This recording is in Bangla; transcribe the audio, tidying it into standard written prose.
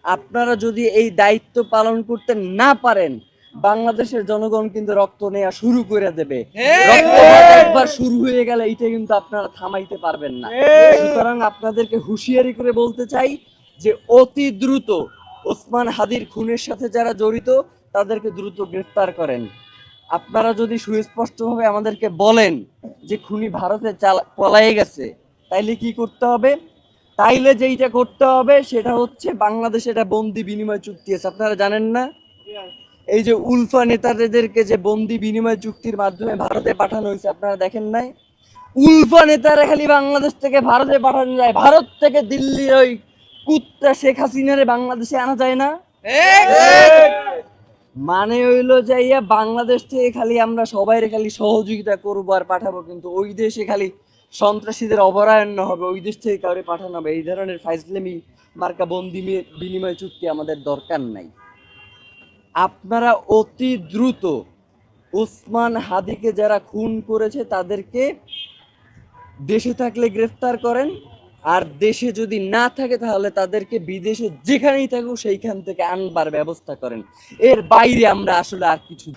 আপনারা যদি এই দায়িত্ব পালন করতে না পারেন, বাংলাদেশের জনগণ কিন্তু রক্ত নেওয়া শুরু করে দেবে। রক্তপাত একবার শুরু হয়ে গেলে এটা কিন্তু আপনারা থামাইতে পারবেন না। সুতরাং আপনাদেরকে হুঁশিয়ারি করে বলতে চাই যে অতি দ্রুত ওসমান হাদির খুনের সাথে যারা জড়িত তাদেরকে দ্রুত গ্রেফতার করেন। আপনারা যদি সুস্পষ্টভাবে আমাদেরকে বলেন যে খুনি ভারতে পলায়ে গেছে, তাইলে কি করতে হবে? তাইলে যেইটা করতে হবে সেটা হচ্ছে বাংলাদেশে একটা বন্দি বিনিময় চুক্তি আছে, আপনারা জানেন না? এই যে উলফা নেতাদেরকে যে বন্দি বিনিময় চুক্তির মাধ্যমে ভারতে পাঠানো হয়েছে, আপনারা দেখেন নাই? উলফা নেতারা খালি বাংলাদেশ থেকে ভারতে পাঠানো যায়, ভারত থেকে দিল্লির ওই কুত্তা শেখ হাসিনারে বাংলাদেশে আনা যায় না। মানে হইলো যাইয়া বাংলাদেশ থেকে খালি আমরা সবাই খালি সহযোগিতা করবো আর পাঠাবো, কিন্তু ওই দেশে খালি সন্ত্রাসীদের অভয়ারণ্য হবে, ওই দেশ থেকে কাউরে পাঠানো হবে। এই ধরনের ফাইজলামি মার্কা বন্দি বিনিময় চুক্তি আমাদের দরকার নাই। আপনারা অতি দ্রুত ওসমান হাদিকে যারা খুন করেছে তাদেরকে দেশে থাকলে গ্রেফতার করেন, আর দেশে যদি না থাকে তাহলে তাদেরকে বিদেশে যেখানেই থাকুক সেইখান থেকে আনবার ব্যবস্থা করেন। এর বাইরে আমরা আসলে আর কিছু